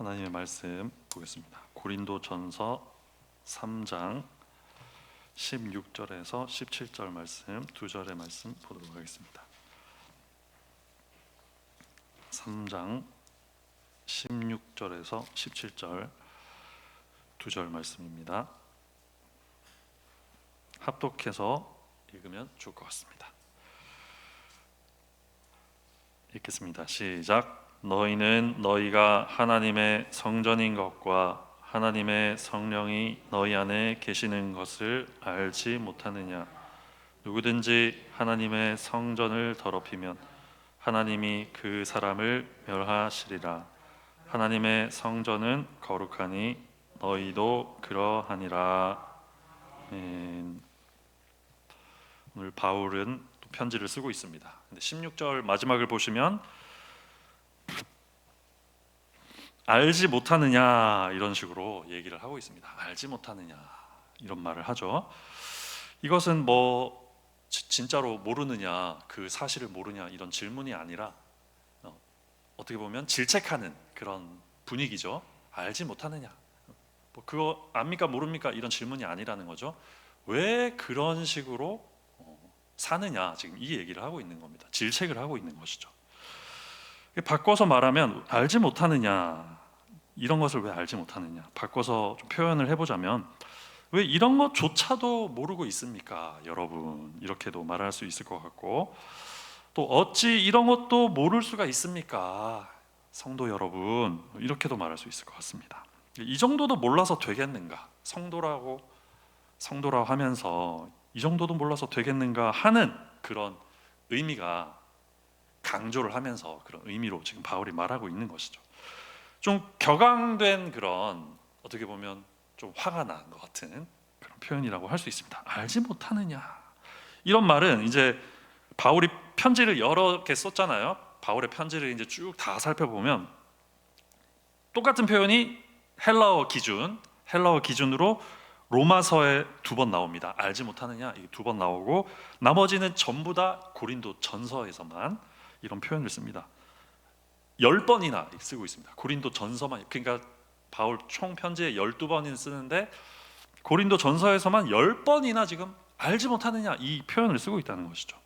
하나님의 말씀 보겠습니다. 고린도전서 3장 16절에서 17절 말씀, 두 절의 말씀 보도록 하겠습니다. 3장 16절에서 17절 두 절 말씀입니다. 합독해서 읽으면 좋을 것 같습니다. 읽겠습니다. 시작. 너희는 너희가 하나님의 성전인 것과 하나님의 성령이 너희 안에 계시는 것을 알지 못하느냐? 누구든지 하나님의 성전을 더럽히면 하나님이 그 사람을 멸하시리라. 하나님의 성전은 거룩하니 너희도 그러하니라. 오늘 바울은 또 편지를 쓰고 있습니다. 근데 16절 마지막을 보시면 알지 못하느냐 이런 식으로 얘기를 하고 있습니다. 알지 못하느냐 이런 말을 하죠. 이것은 뭐 진짜로 모르느냐, 그 사실을 모르냐 이런 질문이 아니라 어떻게 보면 질책하는 그런 분위기죠. 알지 못하느냐, 뭐 그거 압니까 모릅니까 이런 질문이 아니라는 거죠. 왜 그런 식으로 사느냐, 지금 이 얘기를 하고 있는 겁니다. 질책을 하고 있는 것이죠. 바꿔서 말하면 알지 못하느냐, 이런 것을 왜 알지 못하느냐, 바꿔서 좀 표현을 해보자면 왜 이런 것조차도 모르고 있습니까 여러분, 이렇게도 말할 수 있을 것 같고, 또 어찌 이런 것도 모를 수가 있습니까 성도 여러분, 이렇게도 말할 수 있을 것 같습니다. 이 정도도 몰라서 되겠는가, 성도라고 하면서 이 정도도 몰라서 되겠는가 하는 그런 의미가 강조를 하면서 그런 의미로 지금 바울이 말하고 있는 것이죠. 좀 격앙된 그런, 어떻게 보면 좀 화가 난 것 같은 그런 표현이라고 할 수 있습니다. 알지 못하느냐, 이런 말은 이제 바울이 편지를 여러 개 썼잖아요. 바울의 편지를 이제 쭉 다 살펴보면 똑같은 표현이 헬라어 기준으로 로마서에 2번 나옵니다. 알지 못하느냐, 이게 2번 나오고, 나머지는 전부 다 고린도 전서에서만 이런 표현을 씁니다. 10번이나 쓰고 있습니다. 고린도 전서만, 그러니까 바울 총 편지에 12번이 쓰는데 고린도 전서에서만 10번이나 지금 알지 못하느냐 이 표현을 쓰고 있다는 것이죠.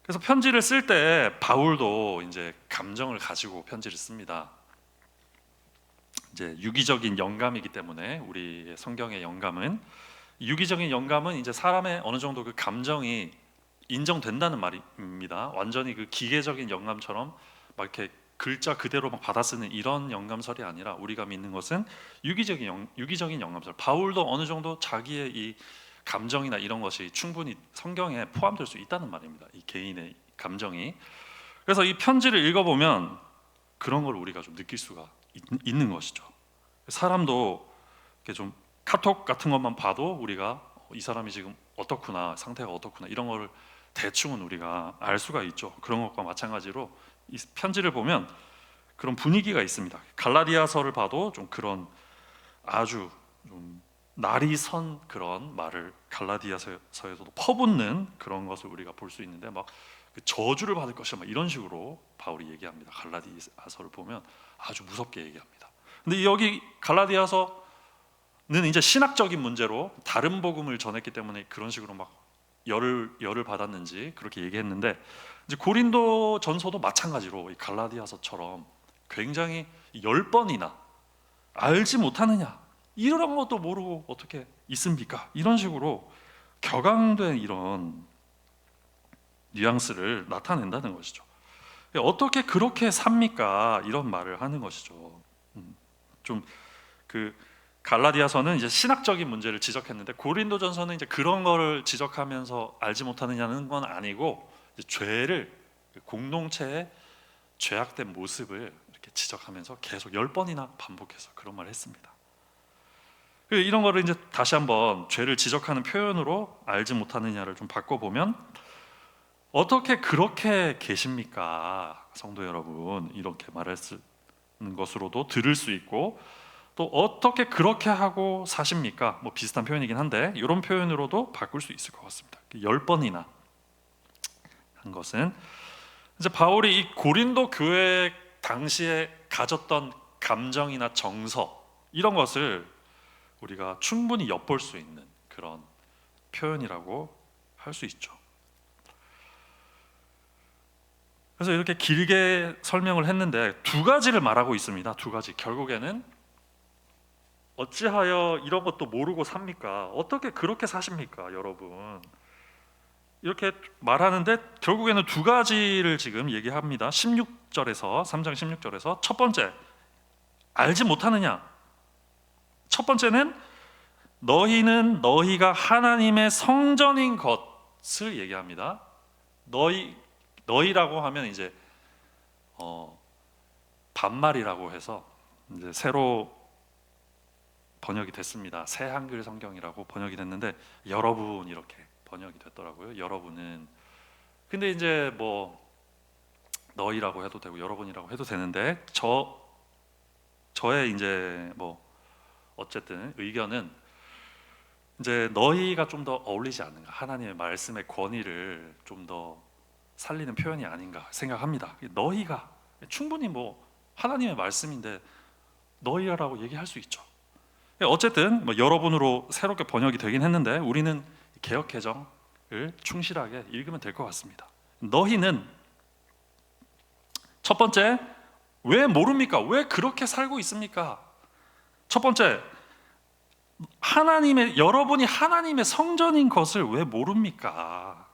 그래서 편지를 쓸 때 바울도 이제 감정을 가지고 편지를 씁니다. 이제 유기적인 영감이기 때문에, 우리의 성경의 영감은, 유기적인 영감은 이제 사람의 어느 정도 그 감정이 인정된다는 말입니다. 완전히 그 기계적인 영감처럼 막 이렇게 글자 그대로 막 받아 쓰는 이런 영감설이 아니라, 우리가 믿는 것은 유기적인 영감설. 바울도 어느 정도 자기의 이 감정이나 이런 것이 충분히 성경에 포함될 수 있다는 말입니다. 이 개인의 감정이. 그래서 이 편지를 읽어보면 그런 걸 우리가 좀 느낄 수가 있는 것이죠. 사람도 이렇게 좀 카톡 같은 것만 봐도 우리가 이 사람이 지금 어떻구나, 상태가 어떻구나, 이런 걸 대충은 우리가 알 수가 있죠. 그런 것과 마찬가지로 이 편지를 보면 그런 분위기가 있습니다. 갈라디아서를 봐도 좀 그런 아주 좀 날이 선 그런 말을 갈라디아서에서도 퍼붓는 그런 것을 우리가 볼 수 있는데, 막 저주를 받을 것이야 막 이런 식으로 바울이 얘기합니다. 갈라디아서를 보면 아주 무섭게 얘기합니다. 근데 여기 갈라디아서는 이제 신학적인 문제로 다른 복음을 전했기 때문에 그런 식으로 막 열을 받았는지 그렇게 얘기했는데, 이제 고린도 전서도 마찬가지로 이 갈라디아서처럼 굉장히 10번이나 알지 못하느냐, 이런 것도 모르고 어떻게 있습니까, 이런 식으로 격앙된 이런 뉘앙스를 나타낸다는 것이죠. 어떻게 그렇게 삽니까, 이런 말을 하는 것이죠. 좀 그 갈라디아서는 이제 신학적인 문제를 지적했는데, 고린도전서는 이제 그런 거를 지적하면서 알지 못하느냐는 건 아니고, 이제 죄를, 공동체의 죄악된 모습을 이렇게 지적하면서 계속 10번이나 반복해서 그런 말을 했습니다. 이런 거를 이제 다시 한번 죄를 지적하는 표현으로 알지 못하느냐를 좀 바꿔보면, 어떻게 그렇게 계십니까 성도 여러분, 이렇게 말했는 것으로도 들을 수 있고, 또 어떻게 그렇게 하고 사십니까, 뭐 비슷한 표현이긴 한데 이런 표현으로도 바꿀 수 있을 것 같습니다. 10번이나 한 것은 이제 바울이 이 고린도 교회 당시에 가졌던 감정이나 정서 이런 것을 우리가 충분히 엿볼 수 있는 그런 표현이라고 할 수 있죠. 그래서 이렇게 길게 설명을 했는데 두 가지를 말하고 있습니다. 두 가지. 결국에는 어찌하여 이런 것도 모르고 삽니까? 어떻게 그렇게 사십니까, 여러분? 이렇게 말하는데 결국에는 두 가지를 지금 얘기합니다. 16절에서 3장 16절에서 첫 번째, 알지 못하느냐? 첫 번째는 너희는 너희가 하나님의 성전인 것을 얘기합니다. 너희라고 하면 이제 반말이라고 해서 이제 새로 번역이 됐습니다. 새 한글 성경이라고 번역이 됐는데 여러분 이렇게 번역이 됐더라고요. 여러분은. 근데 이제 뭐 너희라고 해도 되고 여러분이라고 해도 되는데 저의 이제 뭐 어쨌든 의견은 이제 너희가 좀 더 어울리지 않는가, 하나님의 말씀의 권위를 좀 더 살리는 표현이 아닌가 생각합니다. 너희가 충분히 뭐 하나님의 말씀인데 너희라고 얘기할 수 있죠. 어쨌든 뭐 여러분으로 새롭게 번역이 되긴 했는데 우리는 개역 개정을 충실하게 읽으면 될 것 같습니다. 너희는 첫 번째, 왜 모릅니까? 왜 그렇게 살고 있습니까? 첫 번째, 여러분이 하나님의 성전인 것을 왜 모릅니까?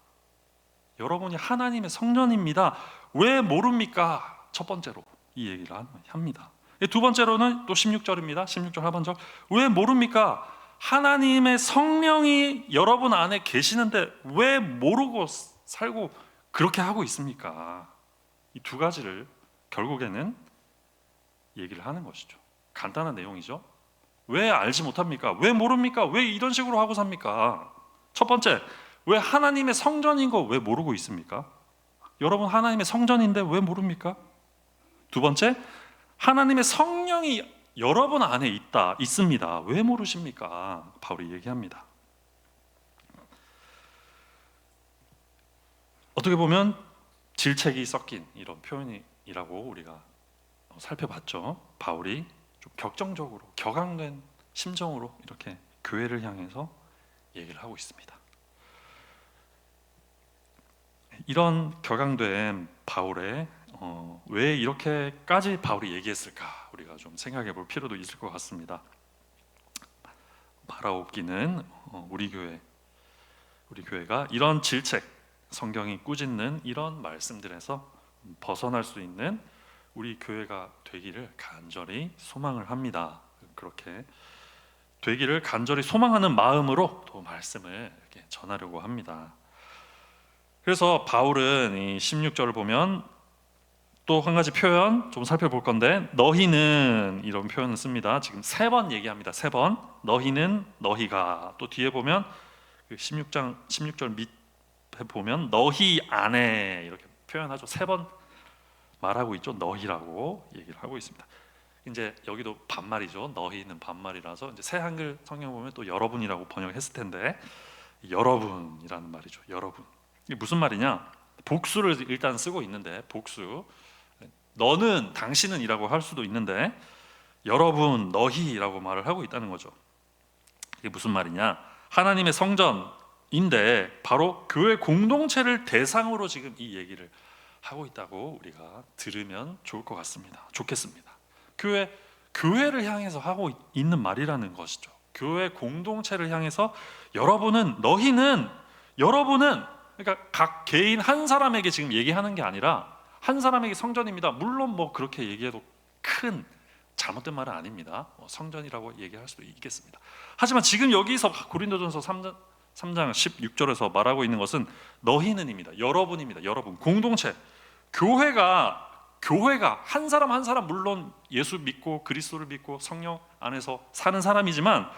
여러분이 하나님의 성전입니다. 왜 모릅니까? 첫 번째로 이 얘기를 합니다. 두 번째로는 또 16절입니다. 16절 하반절. 왜 모릅니까? 하나님의 성령이 여러분 안에 계시는데 왜 모르고 살고 그렇게 하고 있습니까? 이 두 가지를 결국에는 얘기를 하는 것이죠. 간단한 내용이죠. 왜 알지 못합니까? 왜 모릅니까? 왜 이런 식으로 하고 삽니까? 첫 번째, 왜 하나님의 성전인 거 왜 모르고 있습니까? 여러분 하나님의 성전인데 왜 모릅니까? 두 번째, 하나님의 성령이 여러분 안에 있습니다. 왜 모르십니까? 바울이 얘기합니다. 어떻게 보면 질책이 섞인 이런 표현이라고 우리가 살펴봤죠. 바울이 좀 격정적으로 격앙된 심정으로 이렇게 교회를 향해서 얘기를 하고 있습니다. 이런 격앙된 바울의 왜 이렇게까지 바울이 얘기했을까 우리가 좀 생각해 볼 필요도 있을 것 같습니다. 바라옵기는 우리 교회가 이런 질책, 성경이 꾸짖는 이런 말씀들에서 벗어날 수 있는 우리 교회가 되기를 간절히 소망을 합니다. 그렇게 되기를 간절히 소망하는 마음으로 또 말씀을 이렇게 전하려고 합니다. 그래서 바울은 이 16절을 보면 또 한 가지 표현 좀 살펴볼 건데 너희는 이런 표현을 씁니다. 지금 3번 얘기합니다. 3번 너희는 너희가 또 뒤에 보면 그 16절 밑에 보면 너희 안에 이렇게 표현하죠. 3번 말하고 있죠. 너희라고 얘기를 하고 있습니다. 이제 여기도 반말이죠. 너희는 반말이라서 이제 새 한글 성경 보면 또 여러분이라고 번역했을 텐데 여러분이라는 말이죠. 여러분. 이게 무슨 말이냐? 복수를 일단 쓰고 있는데 복수. 너는 당신은이라고 할 수도 있는데 여러분 너희라고 말을 하고 있다는 거죠. 이게 무슨 말이냐? 하나님의 성전인데 바로 교회 공동체를 대상으로 지금 이 얘기를 하고 있다고 우리가 들으면 좋을 것 같습니다. 좋겠습니다. 교회를 향해서 하고 있는 말이라는 것이죠. 교회 공동체를 향해서 너희는 여러분은 그러니까 각 개인 한 사람에게 지금 얘기하는 게 아니라 한 사람에게 성전입니다. 물론 뭐 그렇게 얘기해도 큰 잘못된 말은 아닙니다. 성전이라고 얘기할 수도 있겠습니다. 하지만 지금 여기서 고린도전서 3장 16절에서 말하고 있는 것은 너희는입니다. 여러분입니다. 여러분 공동체 교회가 한 사람 한 사람 물론 예수 믿고 그리스도를 믿고 성령 안에서 사는 사람이지만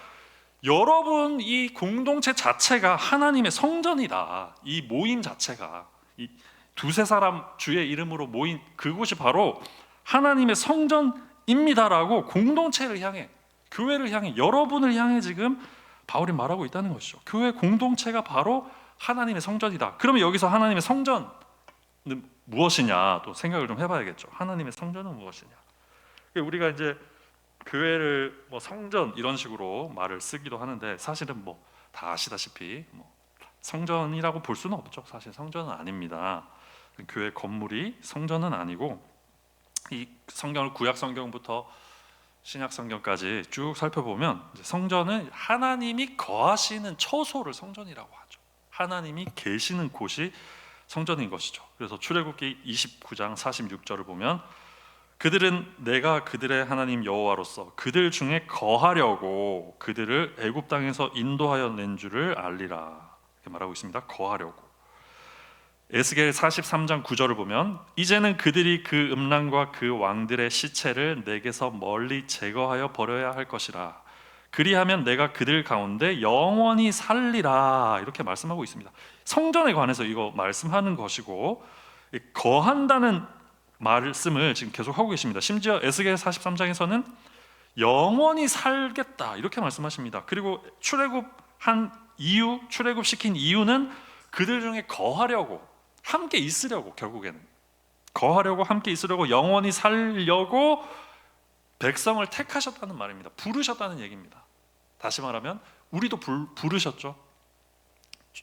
여러분 이 공동체 자체가 하나님의 성전이다. 이 모임 자체가 이 두세 사람 주의 이름으로 모인 그곳이 바로 하나님의 성전입니다라고 공동체를 향해 교회를 향해 여러분을 향해 지금 바울이 말하고 있다는 것이죠. 교회 공동체가 바로 하나님의 성전이다. 그러면 여기서 하나님의 성전은 무엇이냐 또 생각을 좀 해봐야겠죠. 하나님의 성전은 무엇이냐? 우리가 이제 교회를 뭐 성전 이런 식으로 말을 쓰기도 하는데, 사실은 뭐 다 아시다시피 뭐 성전이라고 볼 수는 없죠. 사실 성전은 아닙니다. 교회 건물이 성전은 아니고, 이 성경을 구약 성경부터 신약 성경까지 쭉 살펴보면 이제 성전은 하나님이 거하시는 처소를 성전이라고 하죠. 하나님이 계시는 곳이 성전인 것이죠. 그래서 출애굽기 29장 46절을 보면, 그들은 내가 그들의 하나님 여호와로서 그들 중에 거하려고 그들을 애굽 땅에서 인도하여 낸 줄을 알리라, 이렇게 말하고 있습니다. 거하려고. 에스겔 43장 9절을 보면, 이제는 그들이 그 음란과 그 왕들의 시체를 내게서 멀리 제거하여 버려야 할 것이라, 그리하면 내가 그들 가운데 영원히 살리라, 이렇게 말씀하고 있습니다. 성전에 관해서 이거 말씀하는 것이고, 거한다는 말씀을 지금 계속 하고 계십니다. 심지어 에스겔 43장에서는 영원히 살겠다, 이렇게 말씀하십니다. 그리고 출애굽한 이유, 출애굽시킨 이유는 그들 중에 거하려고, 함께 있으려고, 결국에는 거하려고, 함께 있으려고, 영원히 살려고 백성을 택하셨다는 말입니다. 부르셨다는 얘기입니다. 다시 말하면 우리도 부르셨죠.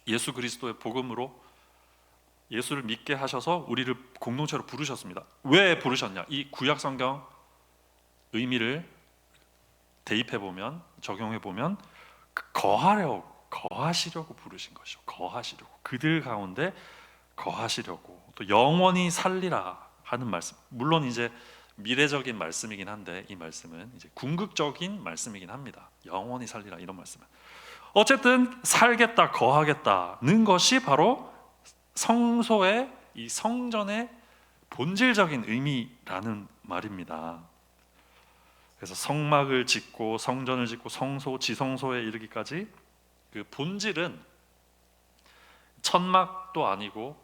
예수 그리스도의 복음으로 예수를 믿게 하셔서 우리를 공동체로 부르셨습니다. 왜 부르셨냐? 이 구약 성경 의미를 대입해 보면, 적용해 보면, 거하시려고 부르신 것이죠. 거하시려고, 그들 가운데 거하시려고, 또 영원히 살리라 하는 말씀. 물론 이제 미래적인 말씀이긴 한데, 이 말씀은 이제 궁극적인 말씀이긴 합니다. 영원히 살리라, 이런 말씀은. 어쨌든 살겠다, 거하겠다는 것이 바로 성소의, 이 성전의 본질적인 의미라는 말입니다. 그래서 성막을 짓고 성전을 짓고 성소, 지성소에 이르기까지 그 본질은 천막도 아니고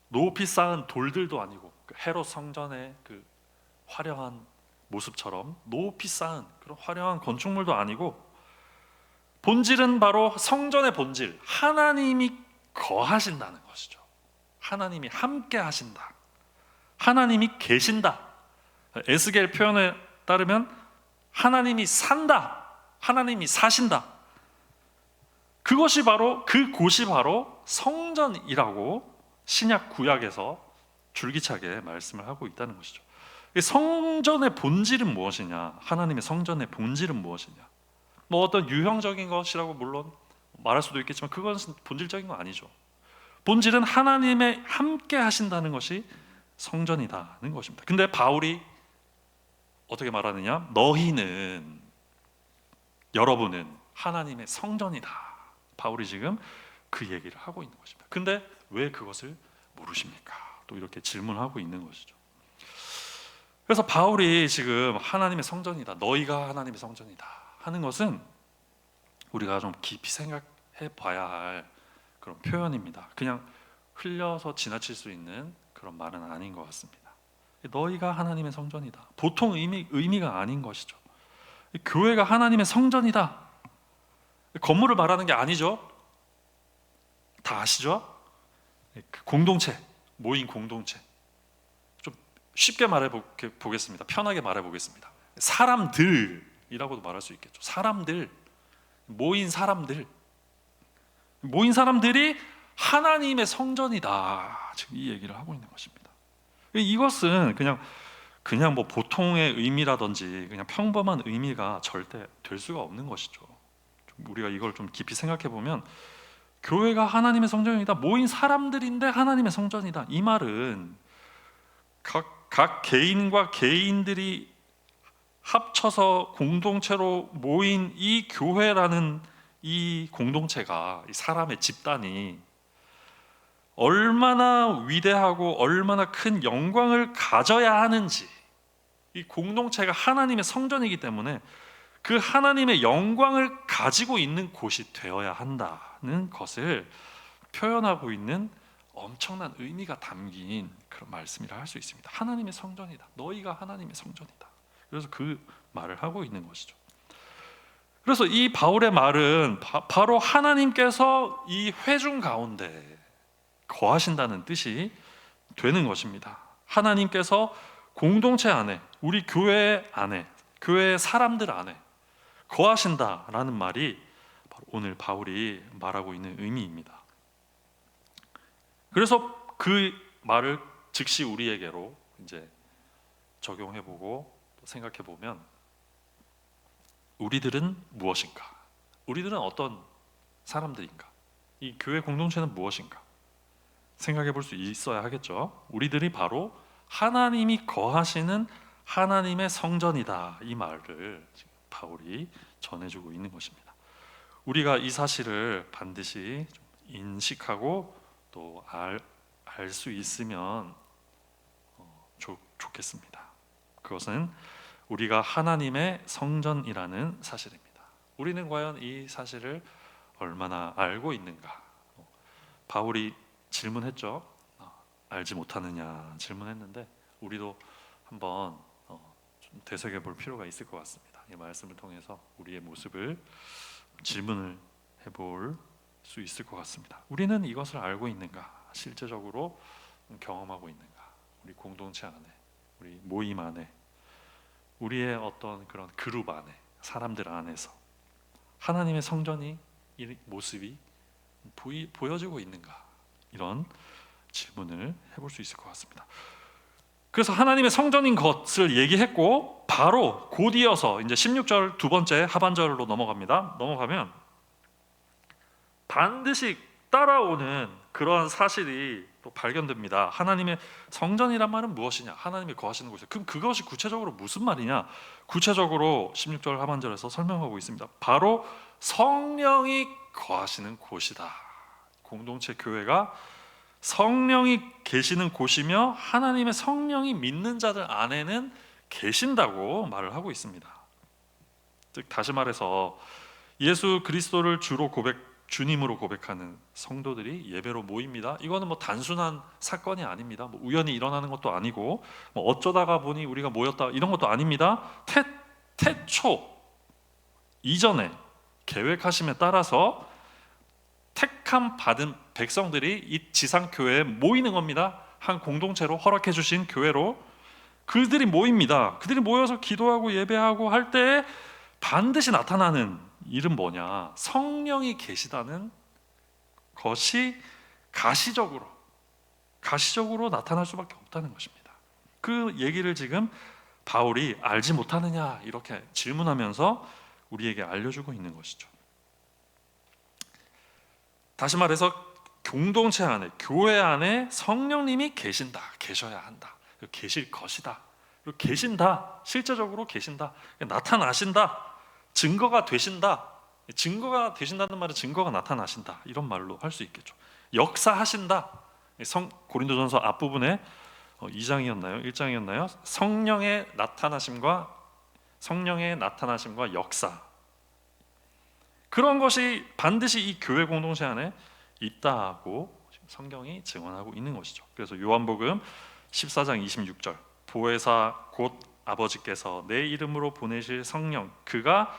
높이 쌓은 돌들도 아니고, 헤롯 성전의 그 화려한 모습처럼 높이 쌓은 그런 화려한 건축물도 아니고, 본질은 바로 성전의 본질, 하나님이 거하신다는 것이죠. 하나님이 함께 하신다, 하나님이 계신다. 에스겔 표현에 따르면 하나님이 산다, 하나님이 사신다. 그것이 바로, 그 곳이 바로 성전이라고 신약 구약에서 줄기차게 말씀을 하고 있다는 것이죠. 성전의 본질은 무엇이냐? 하나님의 성전의 본질은 무엇이냐? 뭐 어떤 유형적인 것이라고 물론 말할 수도 있겠지만, 그건 본질적인 건 아니죠. 본질은 하나님의 함께 하신다는 것이 성전이다는 것입니다. 근데 바울이 어떻게 말하느냐? 너희는, 여러분은 하나님의 성전이다. 바울이 지금 그 얘기를 하고 있는 것입니다. 근데 왜 그것을 모르십니까? 또 이렇게 질문하고 있는 것이죠. 그래서 바울이 지금 하나님의 성전이다, 너희가 하나님의 성전이다 하는 것은 우리가 좀 깊이 생각해 봐야 할 그런 표현입니다. 그냥 흘려서 지나칠 수 있는 그런 말은 아닌 것 같습니다. 너희가 하나님의 성전이다, 보통 의미가 아닌 것이죠. 교회가 하나님의 성전이다, 건물을 말하는 게 아니죠. 다 아시죠? 공동체, 모인 공동체. 좀 쉽게 말해 보겠습니다. 편하게 말해 보겠습니다. 사람들이라고도 말할 수 있겠죠. 사람들, 모인 사람들, 모인 사람들이 하나님의 성전이다, 지금 이 얘기를 하고 있는 것입니다. 이것은 그냥 뭐 보통의 의미라든지 그냥 평범한 의미가 절대 될 수가 없는 것이죠. 우리가 이걸 좀 깊이 생각해 보면, 교회가 하나님의 성전이다, 모인 사람들인데 하나님의 성전이다, 이 말은 각 개인과 개인들이 합쳐서 공동체로 모인 이 교회라는 이 공동체가, 이 사람의 집단이 얼마나 위대하고 얼마나 큰 영광을 가져야 하는지, 이 공동체가 하나님의 성전이기 때문에 그 하나님의 영광을 가지고 있는 곳이 되어야 한다는 것을 표현하고 있는 엄청난 의미가 담긴 그런 말씀이라 할 수 있습니다. 하나님의 성전이다, 너희가 하나님의 성전이다. 그래서 그 말을 하고 있는 것이죠. 그래서 이 바울의 말은 바로 하나님께서 이 회중 가운데 거하신다는 뜻이 되는 것입니다. 하나님께서 공동체 안에, 우리 교회 안에, 교회 사람들 안에 거하신다라는 말이 바로 오늘 바울이 말하고 있는 의미입니다. 그래서 그 말을 즉시 우리에게로 이제 적용해보고 생각해보면, 우리들은 무엇인가? 우리들은 어떤 사람들인가? 이 교회 공동체는 무엇인가? 생각해볼 수 있어야 하겠죠. 우리들이 바로 하나님이 거하시는 하나님의 성전이다, 이 말을 지금 바울이 전해주고 있는 것입니다. 우리가 이 사실을 반드시 좀 인식하고 또 알 수 있으면 좋겠습니다. 그것은 우리가 하나님의 성전이라는 사실입니다. 우리는 과연 이 사실을 얼마나 알고 있는가? 바울이 질문했죠. 알지 못하느냐 질문했는데, 우리도 한번 좀 되새겨 볼 필요가 있을 것 같습니다. 이 말씀을 통해서 우리의 모습을 질문을 해볼 수 있을 것 같습니다. 우리는 이것을 알고 있는가? 실제적으로 경험하고 있는가? 우리 공동체 안에, 우리 모임 안에, 우리의 어떤 그런 그룹 안에, 사람들 안에서 하나님의 성전이, 이 모습이 보여지고 있는가? 이런 질문을 해볼 수 있을 것 같습니다. 그래서 하나님의 성전인 것을 얘기했고, 바로 곧 이어서 이제 16절 두 번째 하반절로 넘어가면 반드시 따라오는 그런 사실이 또 발견됩니다. 하나님의 성전이란 말은 무엇이냐? 하나님이 거하시는 곳이죠. 그럼 그것이 구체적으로 무슨 말이냐? 구체적으로 16절 하반절에서 설명하고 있습니다. 바로 성령이 거하시는 곳이다. 공동체 교회가 성령이 계시는 곳이며, 하나님의 성령이 믿는 자들 안에는 계신다고 말을 하고 있습니다. 즉 다시 말해서 예수 그리스도를 주님으로 고백하는 성도들이 예배로 모입니다. 이거는 뭐 단순한 사건이 아닙니다. 뭐 우연히 일어나는 것도 아니고, 뭐 어쩌다가 보니 우리가 모였다 이런 것도 아닙니다. 태초 이전에 계획하심에 따라서 택함 받은 백성들이 이 지상교회에 모이는 겁니다. 한 공동체로 허락해 주신 교회로 그들이 모입니다. 그들이 모여서 기도하고 예배하고 할 때 반드시 나타나는 일은 뭐냐? 성령이 계시다는 것이 가시적으로 나타날 수밖에 없다는 것입니다. 그 얘기를 지금 바울이 알지 못하느냐 이렇게 질문하면서 우리에게 알려주고 있는 것이죠. 다시 말해서 공동체 안에, 교회 안에 성령님이 계셔야 한다. 계실 것이다. 그리고 계신다. 실제적으로 계신다. 나타나신다. 증거가 되신다. 증거가 되신다는 말은 증거가 나타나신다, 이런 말로 할 수 있겠죠. 역사하신다. 고린도전서 앞부분에 2장이었나요? 1장이었나요? 성령의 나타나심과 역사, 그런 것이 반드시 이 교회 공동체 안에 있다고 성경이 증언하고 있는 것이죠. 그래서 요한복음 14장 26절, 보혜사 곧 아버지께서 내 이름으로 보내실 성령, 그가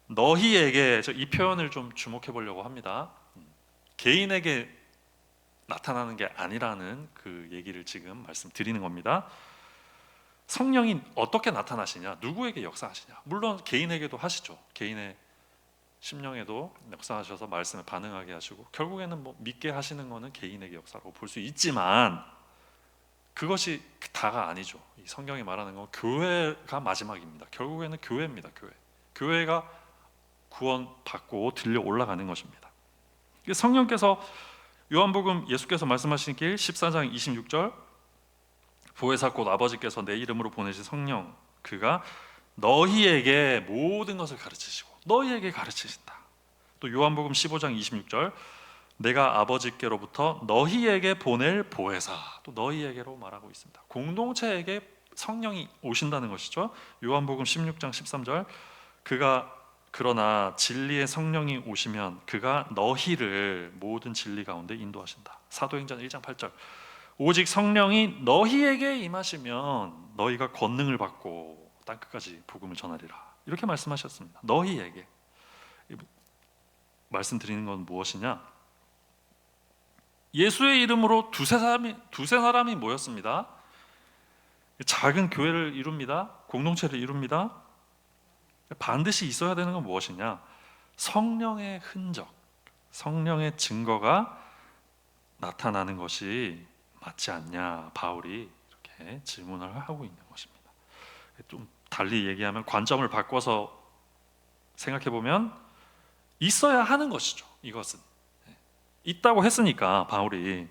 너희에게, 이 표현을 좀 주목해 보려고 합니다. 개인에게 나타나는 게 아니라는 그 얘기를 지금 말씀드리는 겁니다. 성령이 어떻게 나타나시냐, 누구에게 역사하시냐, 물론 개인에게도 하시죠. 개인의 심령에도 역사하셔서 말씀에 반응하게 하시고, 결국에는 뭐 믿게 하시는 거는 개인에게 역사라고 볼 수 있지만, 그것이 다가 아니죠. 이 성경이 말하는 건 교회가 마지막입니다. 결국에는 교회입니다. 교회가 구원받고 들려 올라가는 것입니다. 성령께서 요한복음 예수께서 말씀하신 길 14장 26절, 보혜사 곧 아버지께서 내 이름으로 보내신 성령, 그가 너희에게 모든 것을 가르치시고 너희에게 가르치신다. 또 요한복음 15장 26절, 내가 아버지께로부터 너희에게 보낼 보혜사, 또 너희에게로 말하고 있습니다. 공동체에게 성령이 오신다는 것이죠. 요한복음 16장 13절, 그러나 진리의 성령이 오시면 그가 너희를 모든 진리 가운데 인도하신다. 사도행전 1장 8절, 오직 성령이 너희에게 임하시면 너희가 권능을 받고 땅끝까지 복음을 전하리라, 이렇게 말씀하셨습니다. 너희에게. 말씀드리는 건 무엇이냐? 예수의 이름으로 두세 사람이 모였습니다. 작은 교회를 이룹니다. 공동체를 이룹니다. 반드시 있어야 되는 건 무엇이냐? 성령의 흔적, 성령의 증거가 나타나는 것이 맞지 않냐? 바울이 이렇게 질문을 하고 있는 것입니다. 좀 달리 얘기하면 관점을 바꿔서 생각해 보면 있어야 하는 것이죠. 이것은 있다고 했으니까 바울이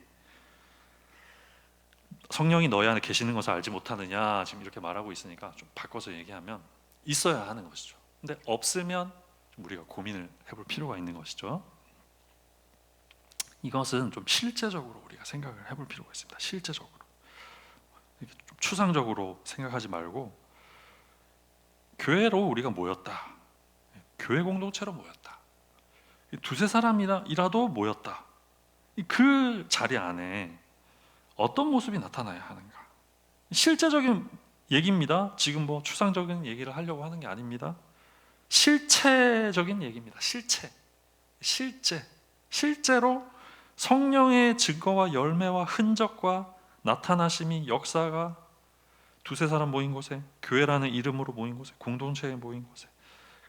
성령이 너희 안에 계시는 것을 알지 못하느냐 지금 이렇게 말하고 있으니까 좀 바꿔서 얘기하면 있어야 하는 것이죠. 근데 없으면 좀 우리가 고민을 해볼 필요가 있는 것이죠. 이것은 좀 실제적으로 우리가 생각을 해볼 필요가 있습니다. 실제적으로 이렇게 좀 추상적으로 생각하지 말고 교회로 우리가 모였다. 교회 공동체로 모였다. 두세 사람이라도 모였다. 그 자리 안에 어떤 모습이 나타나야 하는가? 실제적인 얘기입니다. 지금 뭐 추상적인 얘기를 하려고 하는 게 아닙니다. 실체적인 얘기입니다. 실제로 성령의 증거와 열매와 흔적과 나타나심이 역사가 두세 사람 모인 곳에, 교회라는 이름으로 모인 곳에, 공동체에 모인 곳에,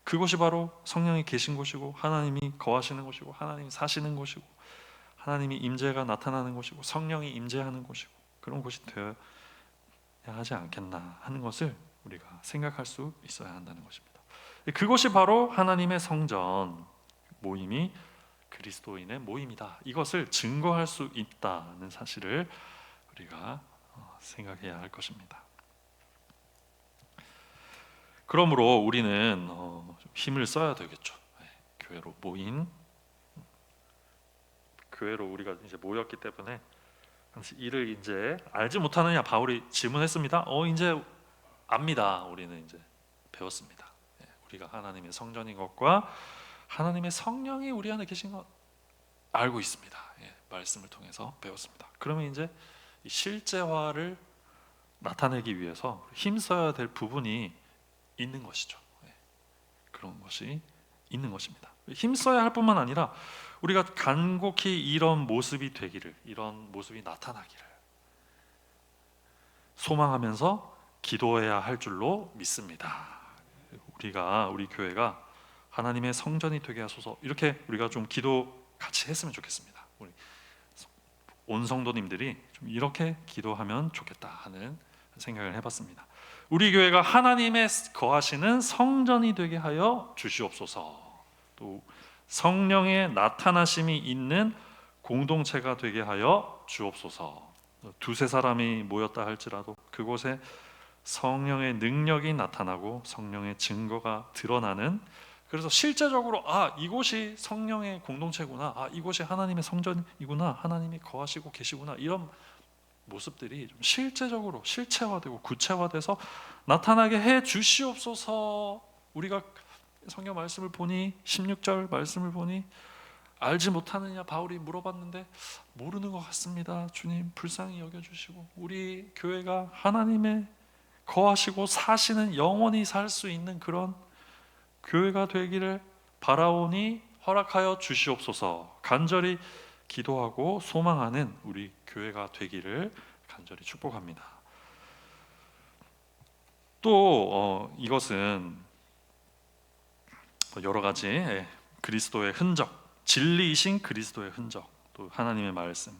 그곳이 바로 성령이 계신 곳이고 하나님이 거하시는 곳이고 하나님이 사시는 곳이고 하나님이 임재가 나타나는 곳이고 성령이 임재하는 곳이고 그런 곳이 되어야 하지 않겠나 하는 것을 우리가 생각할 수 있어야 한다는 것입니다. 그것이 바로 하나님의 성전 모임이 그리스도인의 모임이다. 이것을 증거할 수 있다는 사실을 우리가 생각해야 할 것입니다. 그러므로 우리는 좀 힘을 써야 되겠죠. 교회로 모인 교회로 우리가 이제 모였기 때문에 이를 이제 알지 못하느냐 바울이 질문했습니다. 이제 압니다. 우리는 이제 배웠습니다. 우리가 하나님의 성전인 것과 하나님의 성령이 우리 안에 계신 것 알고 있습니다. 말씀을 통해서 배웠습니다. 그러면 이제 이 실제화를 나타내기 위해서 힘써야 될 부분이 있는 것이죠. 그런 것이 있는 것입니다. 힘써야 할 뿐만 아니라 우리가 간곡히 이런 모습이 되기를, 이런 모습이 나타나기를 소망하면서 기도해야 할 줄로 믿습니다. 우리 교회가 하나님의 성전이 되게 하소서, 이렇게 우리가 좀 기도 같이 했으면 좋겠습니다. 우리 온 성도님들이 좀 이렇게 기도하면 좋겠다 하는 생각을 해봤습니다. 우리 교회가 하나님의 거하시는 성전이 되게 하여 주시옵소서. 또 성령의 나타나심이 있는 공동체가 되게 하여 주옵소서. 두세 사람이 모였다 할지라도 그곳에 성령의 능력이 나타나고 성령의 증거가 드러나는, 그래서 실제적으로 이곳이 성령의 공동체구나, 이곳이 하나님의 성전이구나, 하나님이 거하시고 계시구나, 이런 모습들이 좀 실제적으로 실체화되고 구체화돼서 나타나게 해 주시옵소서. 우리가 성경 말씀을 보니 16절 말씀을 보니 알지 못하느냐 바울이 물어봤는데 모르는 것 같습니다. 주님 불쌍히 여겨주시고 우리 교회가 하나님의 거하시고 사시는 영원히 살 수 있는 그런 교회가 되기를 바라오니 허락하여 주시옵소서. 간절히 기도하고 소망하는 우리 교회가 되기를 간절히 축복합니다. 또 이것은 여러 가지 그리스도의 흔적, 진리이신 그리스도의 흔적, 또 하나님의 말씀,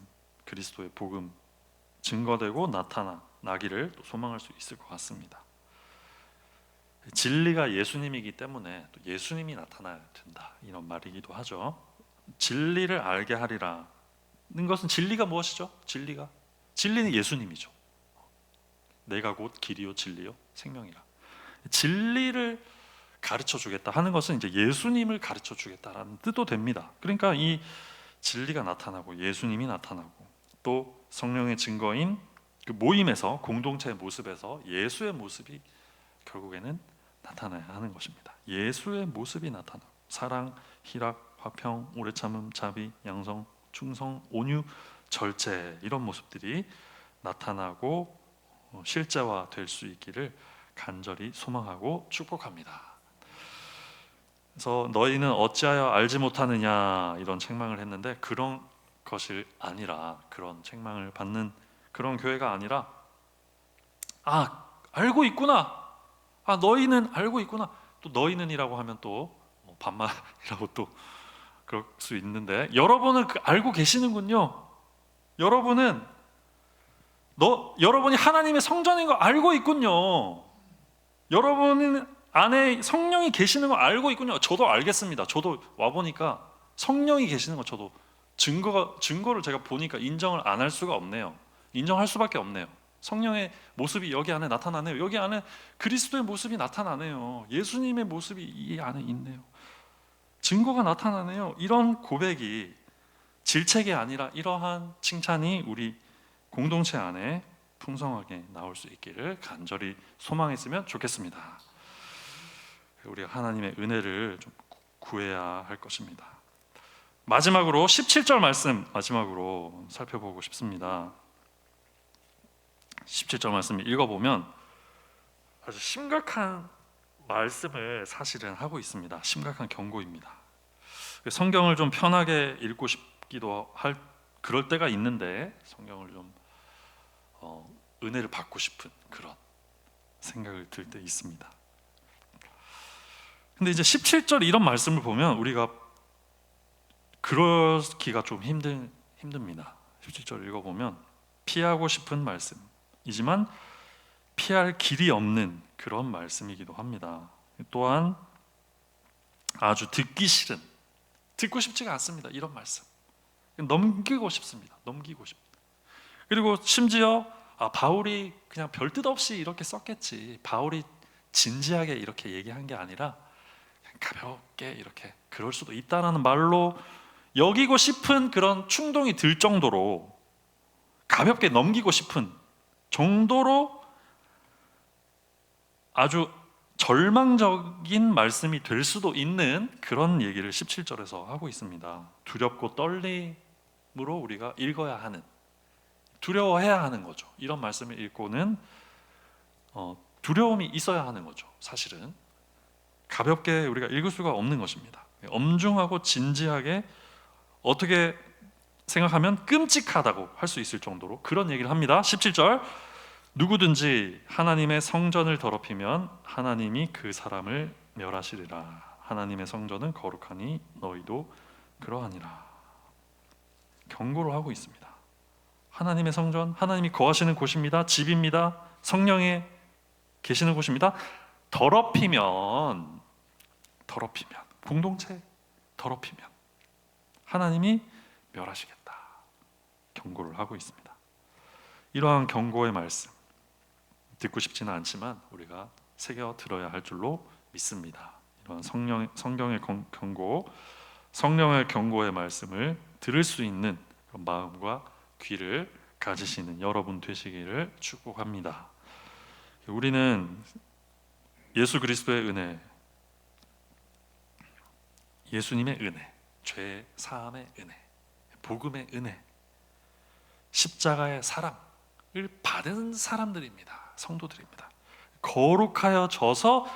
그리스도의 복음 증거되고 나타나기를 또 소망할 수 있을 것 같습니다. 진리가 예수님이기 때문에 또 예수님이 나타나야 된다, 이런 말이기도 하죠. 진리를 알게 하리라는 것은, 진리가 무엇이죠? 진리는 예수님이죠. 내가 곧 길이요 진리요 생명이라. 진리를 가르쳐 주겠다 하는 것은 이제 예수님을 가르쳐 주겠다라는 뜻도 됩니다. 그러니까 이 진리가 나타나고 예수님이 나타나고 또 성령의 증거인 그 모임에서, 공동체의 모습에서 예수의 모습이 결국에는 나타나야 하는 것입니다. 예수의 모습이 나타나고 사랑, 희락, 화평, 오래 참음, 자비, 양성, 충성, 온유, 절제, 이런 모습들이 나타나고 실제화 될 수 있기를 간절히 소망하고 축복합니다. 그래서 너희는 어찌하여 알지 못하느냐, 이런 책망을 했는데 그런 것이 아니라, 그런 책망을 받는 그런 교회가 아니라 알고 있구나. 너희는 알고 있구나. 또 너희는이라고 하면 또 반말이라고 또 그럴 수 있는데, 여러분은 알고 계시는군요. 여러분이 하나님의 성전인 거 알고 있군요. 여러분 안에 성령이 계시는 거 알고 있군요. 저도 알겠습니다. 저도 와 보니까 성령이 계시는 거 저도 증거를 제가 보니까 인정을 안 할 수가 없네요. 인정할 수밖에 없네요. 성령의 모습이 여기 안에 나타나네요. 여기 안에 그리스도의 모습이 나타나네요. 예수님의 모습이 이 안에 있네요. 증거가 나타나네요. 이런 고백이 질책이 아니라 이러한 칭찬이 우리 공동체 안에 풍성하게 나올 수 있기를 간절히 소망했으면 좋겠습니다. 우리가 하나님의 은혜를 좀 구해야 할 것입니다. 마지막으로 17절 말씀 마지막으로 살펴보고 싶습니다. 17절 말씀 읽어보면 아주 심각한 말씀을 사실은 하고 있습니다. 심각한 경고입니다. 성경을 좀 편하게 읽고 싶기도 할 그럴 때가 있는데, 성경을 좀 은혜를 받고 싶은 그런 생각을 들 때 있습니다. 근데 이제 17절 이런 말씀을 보면 우리가 그러기가 좀 힘듭니다. 17절 읽어보면 피하고 싶은 말씀이지만 피할 길이 없는 그런 말씀이기도 합니다. 또한 아주 듣기 싫은, 듣고 싶지가 않습니다. 이런 말씀 넘기고 싶습니다. 넘기고 싶습니다. 그리고 심지어 바울이 그냥 별 뜻 없이 이렇게 썼겠지, 바울이 진지하게 이렇게 얘기한 게 아니라 그냥 가볍게 이렇게 그럴 수도 있다라는 말로 여기고 싶은 그런 충동이 들 정도로, 가볍게 넘기고 싶은 정도로 아주 절망적인 말씀이 될 수도 있는 그런 얘기를 17절에서 하고 있습니다. 두렵고 떨림으로 우리가 읽어야 하는, 두려워해야 하는 거죠. 이런 말씀을 읽고는 두려움이 있어야 하는 거죠. 사실은 가볍게 우리가 읽을 수가 없는 것입니다. 엄중하고 진지하게, 어떻게 생각하면 끔찍하다고 할 수 있을 정도로 그런 얘기를 합니다. 17절, 누구든지 하나님의 성전을 더럽히면 하나님이 그 사람을 멸하시리라. 하나님의 성전은 거룩하니 너희도 그러하니라. 경고를 하고 있습니다. 하나님의 성전, 하나님이 거하시는 곳입니다. 집입니다. 성령이 계시는 곳입니다. 더럽히면, 공동체 더럽히면 하나님이 멸하시겠다. 경고를 하고 있습니다. 이러한 경고의 말씀 듣고 싶지는 않지만 우리가 새겨 들어야 할 줄로 믿습니다. 이러한 성경의 경고, 성령의 경고의 말씀을 들을 수 있는 그런 마음과 귀를 가지시는 여러분 되시기를 축복합니다. 우리는 예수 그리스도의 은혜, 예수님의 은혜, 죄 사함의 은혜, 복음의 은혜, 십자가의 사랑을 받은 사람들입니다. 성도들입니다. 거룩하여져서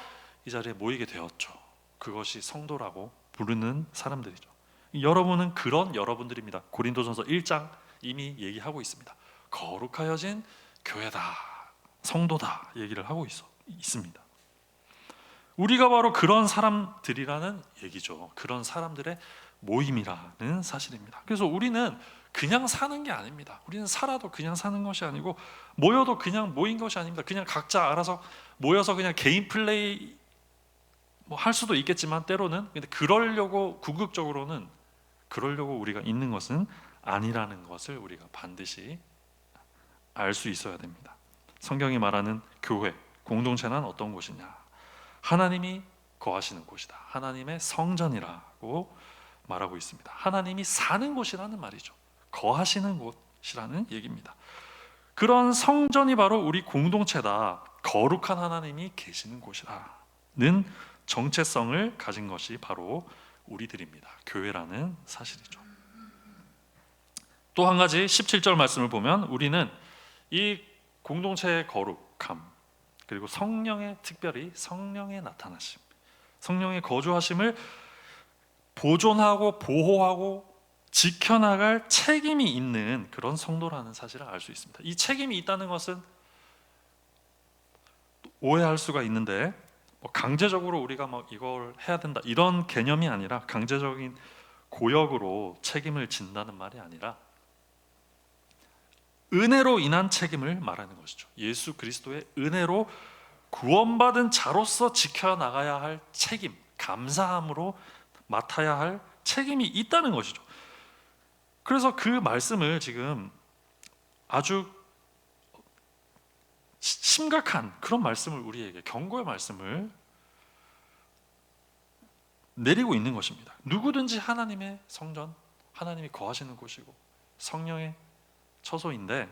이 자리에 모이게 되었죠. 그것이 성도라고 부르는 사람들이죠. 여러분은 그런 여러분들입니다. 고린도전서 1장 이미 얘기하고 있습니다. 거룩하여진 교회다, 성도다 얘기를 하고 있습니다. 우리가 바로 그런 사람들이라는 얘기죠. 그런 사람들의 모임이라는 사실입니다. 그래서 우리는 그냥 사는 게 아닙니다. 우리는 살아도 그냥 사는 것이 아니고, 모여도 그냥 모인 것이 아닙니다. 그냥 각자 알아서 모여서 그냥 개인 플레이 할 수도 있겠지만, 때로는 근데 궁극적으로는 그러려고 우리가 있는 것은 아니라는 것을 우리가 반드시 알 수 있어야 됩니다. 성경이 말하는 교회, 공동체는 어떤 곳이냐? 하나님이 거하시는 곳이다. 하나님의 성전이라고 말하고 있습니다. 하나님이 사는 곳이라는 말이죠. 거하시는 곳이라는 얘기입니다. 그런 성전이 바로 우리 공동체다. 거룩한 하나님이 계시는 곳이라는 정체성을 가진 것이 바로 우리들입니다. 교회라는 사실이죠. 또 한 가지 17절 말씀을 보면 우리는 이 공동체의 거룩함, 그리고 성령의, 특별히 성령의 나타나심, 성령의 거주하심을 보존하고 보호하고 지켜나갈 책임이 있는 그런 성도라는 사실을 알 수 있습니다. 이 책임이 있다는 것은 오해할 수가 있는데 뭐 강제적으로 우리가 막 이걸 해야 된다 이런 개념이 아니라 강제적인 고역으로 책임을 진다는 말이 아니라 은혜로 인한 책임을 말하는 것이죠. 예수 그리스도의 은혜로 구원받은 자로서 지켜나가야 할 책임, 감사함으로 맡아야 할 책임이 있다는 것이죠. 그래서 그 말씀을 지금 아주 심각한 그런 말씀을 우리에게 경고의 말씀을 내리고 있는 것입니다. 누구든지 하나님의 성전, 하나님이 거하시는 곳이고 성령의 처소인데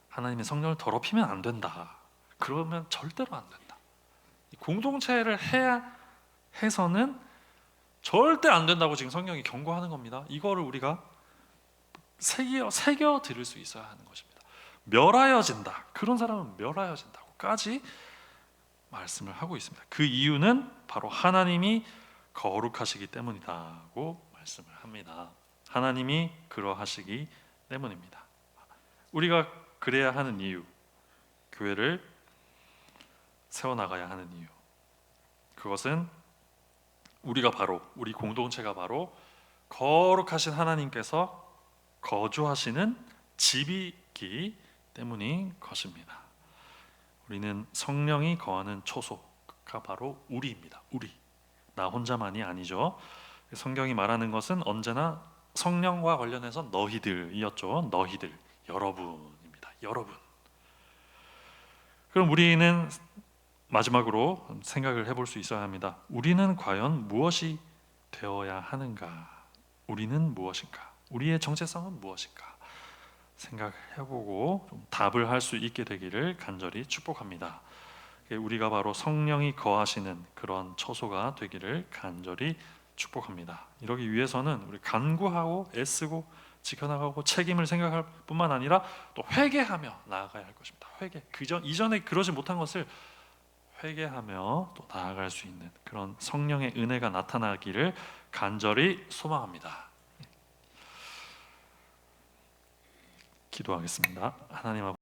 하나님의 성령을 더럽히면 안 된다. 그러면 절대로 안 된다. 공동체를 해야 해서는 절대 안 된다고 지금 성경이 경고하는 겁니다. 이거를 우리가 새겨 들을 수 있어야 하는 것입니다. 멸하여진다. 그런 사람은 멸하여진다고까지 말씀을 하고 있습니다. 그 이유는 바로 하나님이 거룩하시기 때문이다고 말씀을 합니다. 하나님이 그러하시기 때문입니다. 우리가 그래야 하는 이유, 교회를 세워나가야 하는 이유, 그것은 우리 공동체가 바로 거룩하신 하나님께서 거주하시는 집이기 때문인 것입니다. 우리는 성령이 거하는 초소가 바로 우리입니다. 우리, 나 혼자만이 아니죠. 성경이 말하는 것은 언제나 성령과 관련해서 너희들이었죠. 너희들, 여러분입니다. 여러분. 그럼 우리는 마지막으로 생각을 해볼 수 있어야 합니다. 우리는 과연 무엇이 되어야 하는가? 우리는 무엇인가? 우리의 정체성은 무엇인가? 생각해보고 좀 답을 할 수 있게 되기를 간절히 축복합니다. 우리가 바로 성령이 거하시는 그런 처소가 되기를 간절히 축복합니다. 이러기 위해서는 우리 간구하고 애쓰고 지켜나가고 책임을 생각할 뿐만 아니라 또 회개하며 나아가야 할 것입니다. 회개. 이전에 그러지 못한 것을 회개하며 또 나아갈 수 있는 그런 성령의 은혜가 나타나기를 간절히 소망합니다. 기도하겠습니다. 하나님 아버지